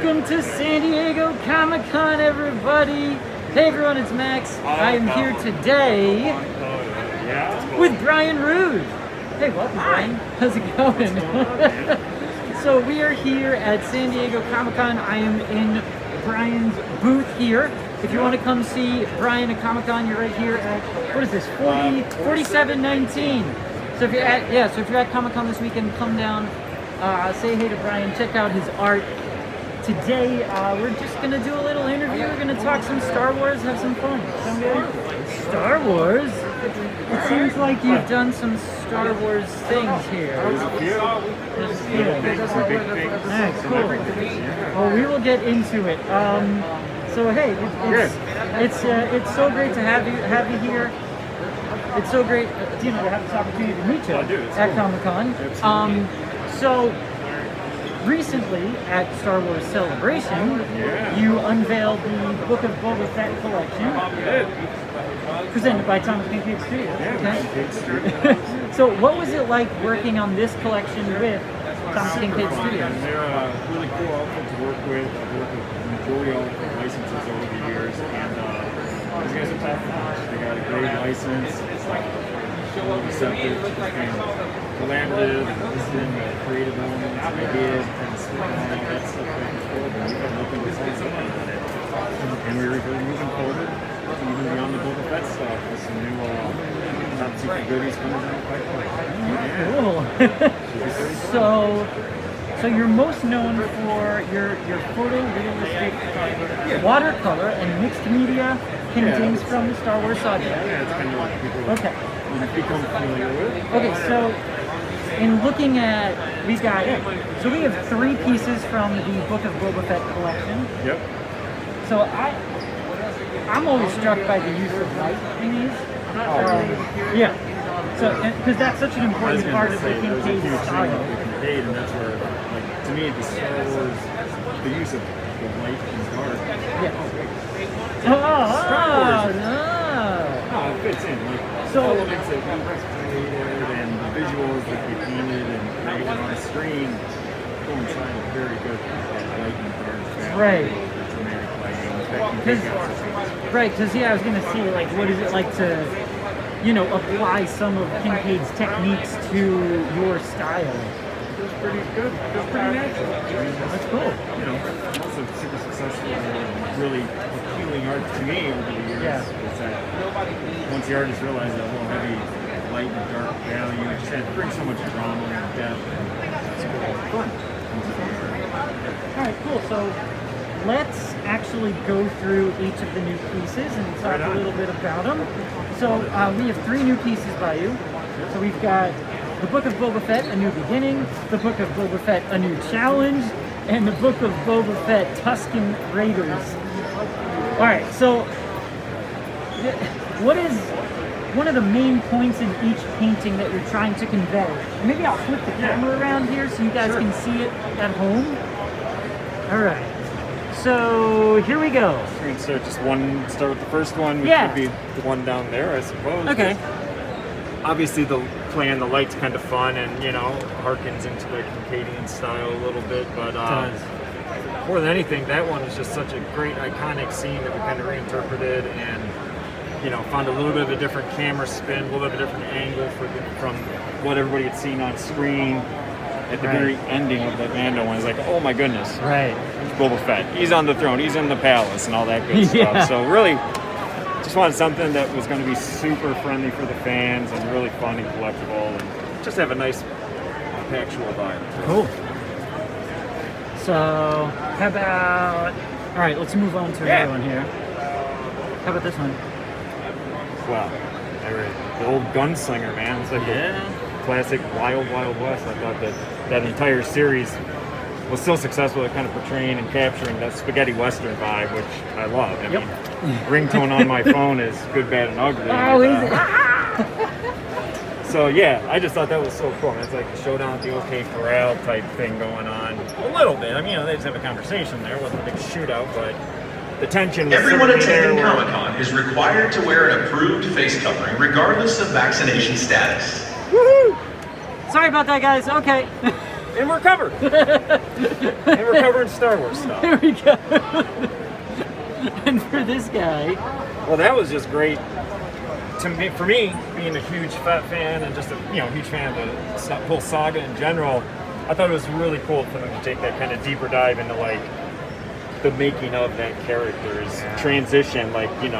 Welcome to San Diego Comic-Con, everybody. Hey everyone, it's Max. I am here today with Brian Rood. Hey, welcome, Brian. How's it going? So we are here at San Diego Comic-Con. I am in Brian's booth here. If you want to come see Brian at Comic-Con, you're right here at, what is this, 4719. So if you're at Comic-Con this weekend, come down, say hey to Brian, check out his art. Today, we're just going to do a little interview. We're going to talk some Star Wars, have some fun. Star Wars? It seems like you've done some Star Wars things here. Alright, cool. Well, we will get into it. So hey, it's so great to have you here. It's so great, to have this opportunity to meet you at Comic-Con. So recently at Star Wars Celebration, you unveiled the Book of Boba Fett collection, presented by Thomas Kincaid Studios. So what was it like working on this collection with Thomas Kincaid Studios? They're really cool outfit to work with. I've worked with the majority of the licenses over the years, and these guys are top notch. They got a great license. It's like receptive, just being collaborative, listening to creative elements, ideas, and all that stuff back and forth. And we've been looking to see something on it. And we're really moving forward, even beyond the Boba Fett stuff, with some new top secret goodies coming down the pipeline. Cool. So you're most known for your photorealistic watercolor and mixed media paintings from the Star Wars saga. Yeah, it's kind of like people become familiar with. Okay, so in looking at, we have 3 pieces from the Book of Boba Fett collection. Yep. So I'm always struck by the use of light in these. Yeah. So because that's such an important part of the Kincaid style. And that's where, like, to me, the Star Wars, the use of the light and dark. Yeah. Star Wars. No, it fits in. Like, so elements that we created and the visuals that we painted and created on the screen coincide very good with that light and dark. Right. Dramatic lighting. Right, because I was gonna see, like, what is it like to, apply some of Kincaid's techniques to your style. Feels pretty good. Feels pretty natural. That's cool. Also super successful and really appealing art to me over the years. Yeah. It's that once the artist realized that whole heavy light and dark value, it just had to bring so much drama and depth. It's cool. Fun. Alright, cool. So let's actually go through each of the new pieces and talk a little bit about them. So we have 3 new pieces by you. So we've got the Book of Boba Fett, A New Beginning, the Book of Boba Fett, A New Challenge, and the Book of Boba Fett, Tusken Raiders. Alright, so what is one of the main points in each painting that you're trying to convey? Maybe I'll flip the camera around here so you guys can see it at home. Alright, so here we go. So start with the first one, which would be the one down there, I suppose. Okay. Obviously the light's kind of fun and, harkens into the Kincaidian style a little bit, but more than anything, that one is just such a great iconic scene that we kind of reinterpreted and, found a little bit of a different camera spin, a little bit of a different angle from what everybody had seen on screen at the very ending of the Mando one. It's like, oh my goodness. Right. It's Boba Fett. He's on the throne. He's in the palace and all that good stuff. So really, just wanted something that was going to be super friendly for the fans and really fun and collectible and just have a nice actual vibe. Cool. So, how about... Alright, let's move on to another one here. How about this one? Wow. The old gunslinger, man. It's like the classic Wild Wild West. I thought that entire series was so successful at kind of portraying and capturing that spaghetti western vibe, which I love. I mean, ringtone on my phone is Good, Bad, and Ugly. Oh, is it? So yeah, I just thought that was so cool. It's like a showdown at the OK Corral type thing going on. A little bit. I mean, they just have a conversation there. It wasn't a big shootout, but the tension was Everyone attending Comic-Con is required to wear an approved face covering regardless of vaccination status. Woohoo! Sorry about that, guys. Okay. And we're covered. And we're covering Star Wars stuff. There we go. And for this guy, Well, that was just great. For me, being a huge Fett fan and just a huge fan of the whole saga in general, I thought it was really cool for them to take that kind of deeper dive into like the making of that character's transition, like the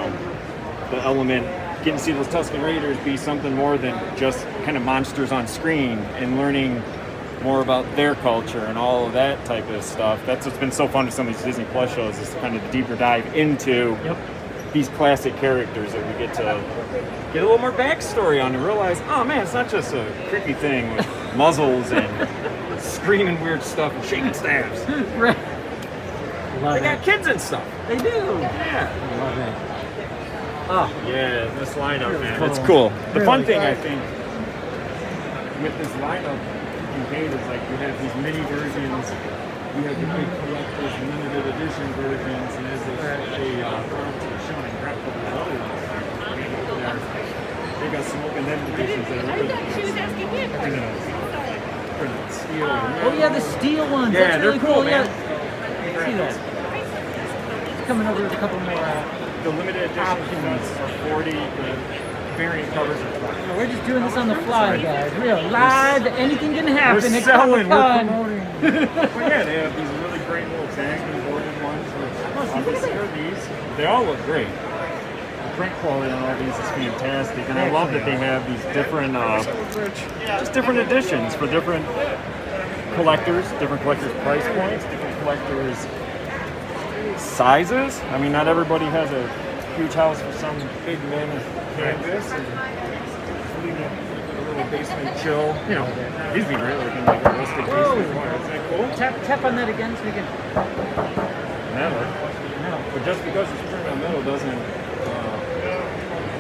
element, getting to see those Tusken Raiders be something more than just kind of monsters on screen, and learning more about their culture and all of that type of stuff. That's what's been so fun with some of these Disney Plus shows, is kind of the deeper dive into these classic characters that we get to get a little more backstory on and realize, oh man, it's not just a creepy thing with muzzles and screaming weird stuff and shaking staffs. right? Love They got kids and stuff. They do. Yeah. Love it. Oh, Yeah, this lineup, Really man. cool. It's cool. The fun Really thing, cool. I think, with this lineup you paint is like you have these mini versions, you have the big collectors, limited edition versions, and there's shown in graphic of the other ones. They got some open-ended editions that are really She was asking him. printed steel. oh yeah, the steel ones. Yeah, That's really they're cool, man. Yeah. See that? It's coming over with a couple more. The limited edition cuts are 40, the variant covers are 20. We're just doing this on the fly, guys. Real live. Anything can happen. We're at selling, we're Comic-Con. promoting. But yeah, they have these really great little tags and boarded ones, which obviously are these. They all look great. The print quality on all these is fantastic, and I love that they have these different, just different editions for different collectors price points, different collectors sizes. I mean, not everybody has a huge house for some big mammoth canvas, and leaving a little basement chill. These be great looking, like a rustic basement corner. Isn't that cool? Tap on that again so we can. Metal. No. But just because it's printed on metal doesn't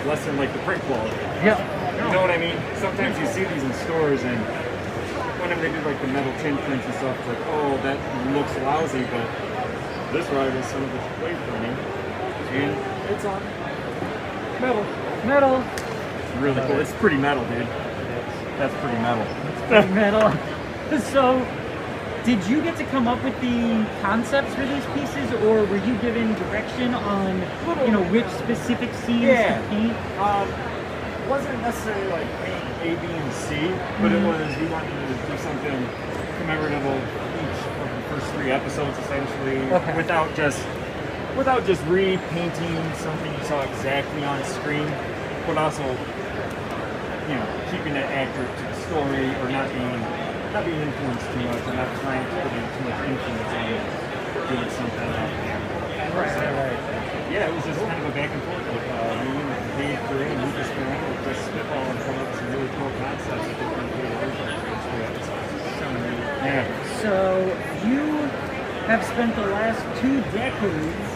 lessen like the print quality. Yeah. You know what I mean? Sometimes you see these in stores, and whenever they do like the metal tin prints and stuff, it's like, oh, that looks lousy, but this rivals some of the weight printing, and it's on metal. Metal. Really cool. It's pretty metal, dude. That's pretty metal. Metal. So, did you get to come up with the concepts for these pieces, or were you given direction on, which specific scenes to paint? Wasn't necessarily like paint A, B, and C, but it was, we wanted to do something commemorative of each of the first 3 episodes, essentially, without just repainting something you saw exactly on screen, but also, keeping it accurate to the story, or not being influenced too much, or not trying to put in too much influence on doing something out there. Right. Yeah, it was just kind of a back and forth with me and Dave Gray and Lucas Ferrand with just spitball and come up with some really cool concepts that they couldn't really work on for 3 episodes. Yeah. So, you have spent the last 2 decades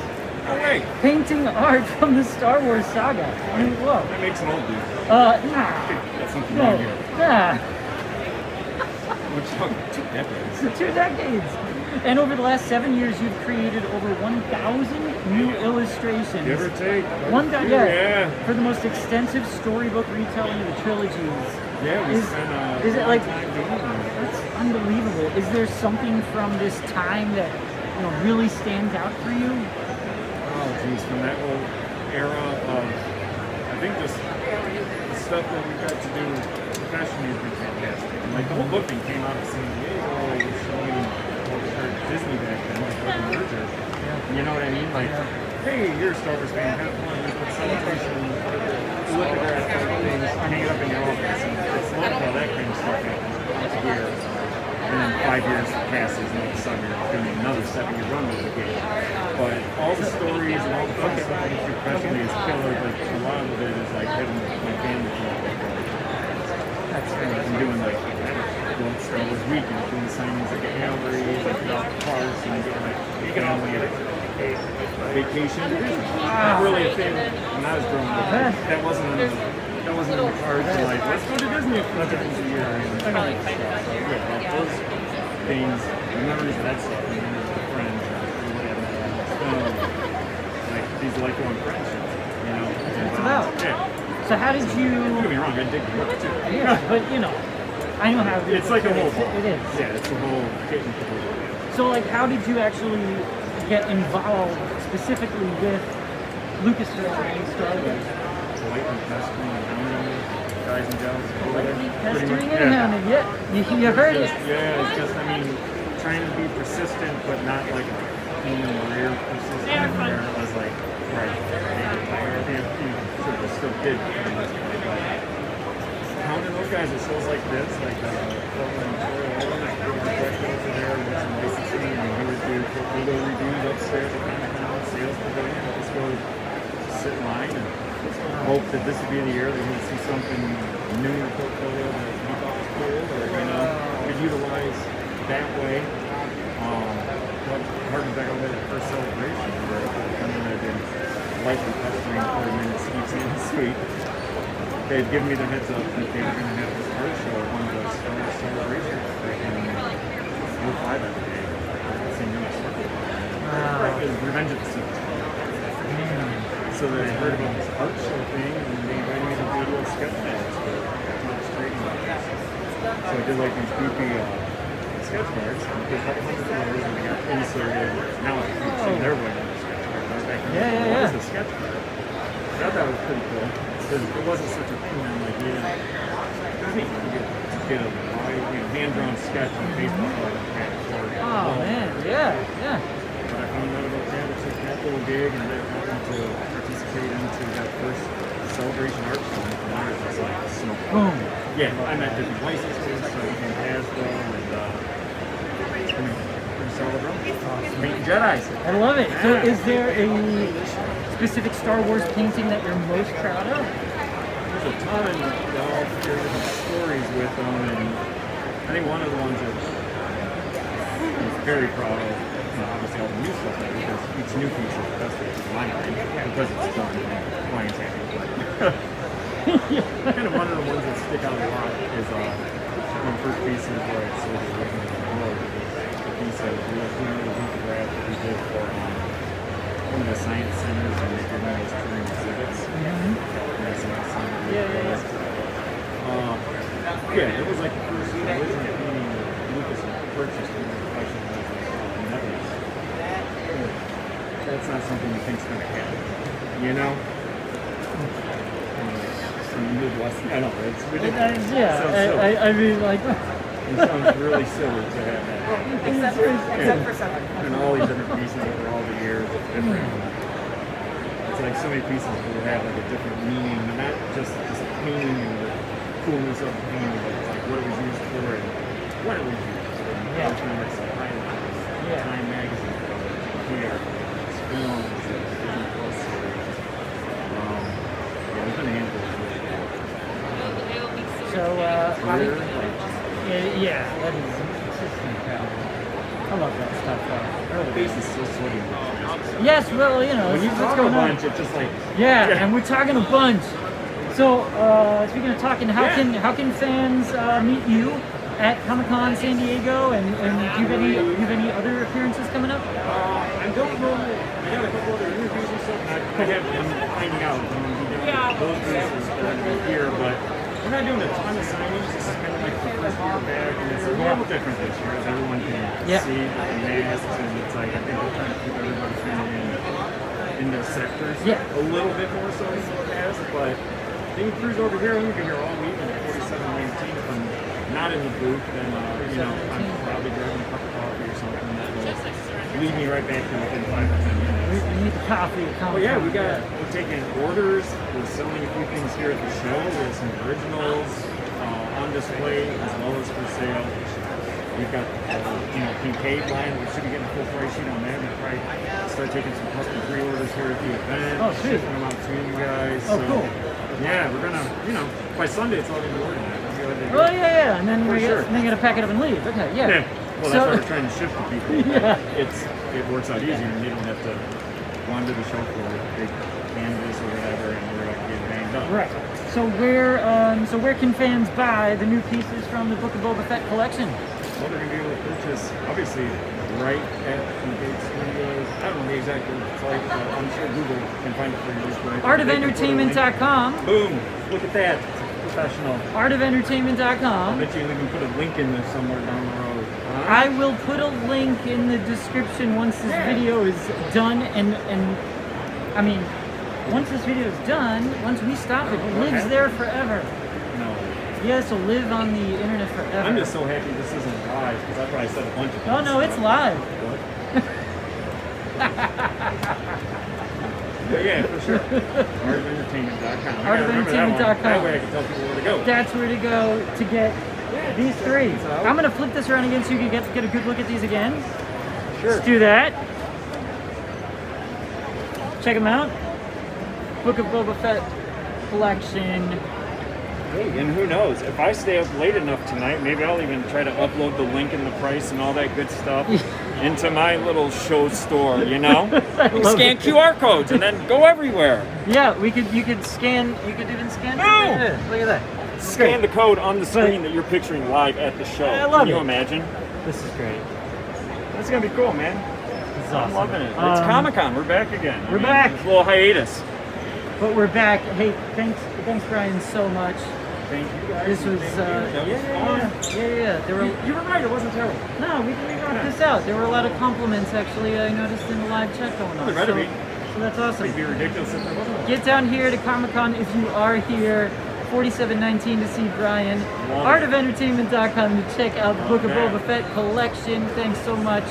All right. painting art from the Star Wars saga. I mean, whoa. That makes an old dude. Nah. That's something No. wrong here. Nah. We're talking 2 decades. 2 decades. And over the last 7 years, you've created over 1,000 new illustrations. Give or take. Yeah. For the most extensive storybook retelling of the trilogies. Yeah, we Is- spent is it like- time doing that. That's unbelievable. Is there something from this time that really stands out for you? Oh, geez, from that whole era of, I think just the stuff that we got to do professionally has been fantastic. And like the whole book thing came out of San Diego, it was showing Disney back then, like the merger. You know what I mean? Like, hey, you're a Star Wars fan, have fun, here's the celebration, lithograph type things, hang it up in your office. And it's lovely how that kind of stuff happens once a year. And then 5 years passes, and all of a sudden you're doing another 7-year run with the game. But all the stories and all the fun stuff that you do professionally is killer, but a lot of it is like having my family come up with That's I'm doing like Star Wars weekend, doing signings at the galleries, like out the parks, and getting like family vacation. Not really a thing when I was growing up. That wasn't in the cards. Like, let's go to Disney a few times a year. And yeah, those things, the memories of that stuff, and then the friends, and whatever. Like these lifelong friendships, It's about. Yeah. So how did you? Don't get me wrong, I dig the book too. Yeah, but I know how It's like a whole it is. Yeah, it's a whole kit and caboodle. So, like, how did you actually get involved specifically with Lucasfilm and Star Wars? Lightning testing and hounding guys and gals. Lightning testing and hounding, yeah. You heard it. Yeah, it's just, I mean, trying to be persistent, but not like being real persistent. Where it was like, right, I think you sort of still did. Hounding those guys at shows like this, like Portland, project over there with some licensing, and we would do portfolio reviews upstairs at Comic-Con, sales pavilion. Just go sit in line and hope that this would be the year that we'd see something new in the portfolio that we thought was cool, or could utilize that way. But harking back over that first celebration, where I've been lightly pestering for a minute, each suite. They had given me the heads up that they were going to have this art show at one of those Star Wars celebrations back in 05 every day. Same year circle. Right, it was Revenge of the Sith. So they heard about this art show thing, and they invited me to do a little sketch cards for Thomas Trading. So I did like these goofy sketch cards. They cut $100 and they got inserted. Now it's huge. They're winning the sketch cards. I was back in what was a sketch card? I thought that was pretty cool. Because it wasn't such a cool like, it was neat to get a hand-drawn sketch on Facebook card. Oh man, yeah. But I found out about that. It's like that little gig, and I got to participate into that first celebration art show. And I was just like, smoke. Boom. Yeah, I met different licenses, so we can Hasbro, and it's been a pretty solid run. Meeting Jedi's. I love it. So is there a specific StarArs painting that you're most proud of? There's a ton, and all different stories with them, and I think one of the ones that I'm very proud of, obviously all the new stuff, because each new piece is the best piece in my mind, because it's done and clients happy. Kind of one of the ones that stick out a lot is one of the first pieces where it's sort of looking at the world. The piece of the photograph that we did for one of the science centers, and they did one of those touring exhibits. Yeah, it was like the first original painting that Lucas purchased when the collection was Netherlands. That's not something you think's going to happen, you know? Some Midwest, I don't know, it's ridiculous. I mean, like... It sounds really silly to have that. Except for some. And all these different pieces over all the years, different. It's like so many pieces will have like a different meaning, and not just the painting and the coolness of the painting, but it's like what it was used for and what it was used for. It's like highlights, Time magazine covers, here, films, Disney Plus series. There's been a handful of So, yeah, that is I love that stuff. The base is so sweaty. Yes, well, you know, when you talk a bunch, it's just like and we're talking a bunch. So, speaking of talking, how can fans meet you at Comic-Con San Diego, and do you have any other appearances coming up? I don't know. I got a couple other interviews and stuff. I have been finding out those booths are going to be here, but we're not doing a ton of signage. This is kind of like the first year back, and it's a little different this year, as everyone can see the masks, and it's like I think we're trying to keep everybody kind of in their sectors a little bit more so than in the past, but they can cruise over here, and we can be here all week in 4719. If I'm not in the booth, then I'm probably grabbing a cup of coffee or something that will lead me right back to within 5 or 10 minutes. We need the coffee. Well, yeah, we're taking orders. We're selling a few things here at the show. We have some originals on display as well as for sale. We've got Kincaid line. We should be getting a full price sheet on that. We'll probably start taking some custom pre-orders here at the event. Sweet. Shipping them out to you guys. Cool. Yeah, we're gonna, by Sunday it's all gonna be ordered. Oh yeah, and then we're gonna pack it up and leave. Okay, yeah. Well, that's why we're trying to ship to people. It works out easier, and you don't have to wander the show for a big canvas or whatever, and we're like getting banged up. Right. So where can fans buy the new pieces from the Book of Boba Fett collection? Well, they're gonna be able to purchase, obviously, right at Kincaid Studios. I don't know the exact site, but I'm sure Google can find it for you this way. Artofentertainment.com. Boom! Look at that. It's professional. Artofentertainment.com. I bet you even put a link in there somewhere down the road. I will put a link in the description once this video is done, and I mean, once this video is done, once we stop, it lives there forever. No. Yes, it'll live on the internet forever. I'm just so happy this isn't live because I probably said a bunch of things. Oh no, it's live. What? But yeah, for sure. artofentertainment.com. Artofentertainment.com. That way I can tell people where to go. That's where to go to get these three. I'm gonna flip this around again so you can get a good look at these again. Sure. Let's do that. Check them out. Book of Boba Fett collection. Hey, and who knows? If I stay up late enough tonight, maybe I'll even try to upload the link and the price and all that good stuff into my little show store, you know? Scan QR codes and then go everywhere. Yeah, you could scan, you could even scan. No! Yeah, look at that. Scan the code on the screen that you're picturing live at the show. I love Can you it. imagine? This is great. That's gonna be cool, man. This is I'm awesome. loving it. It's Comic-Con. We're back again. We're back. It's a little hiatus. But we're back. Hey, thanks Brian so much. Thank you guys. This was that was fun. yeah. There were You were right. It wasn't terrible. no, we got this out. There were a lot of compliments actually. I noticed in the live chat going on. It better be. So that's awesome. It'd be ridiculous if there wasn't. Get down here to Comic-Con if you are here. 4719 to see Brian. Artofentertainment.com to check out the Book of Boba Fett collection. Thanks so much.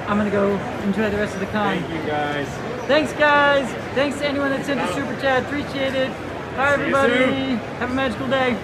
I'm gonna go enjoy the rest of the con. Thank you guys. Thanks guys. Thanks to anyone that sent a super chat. Appreciate it. Bye See you everybody. soon. Have a magical day.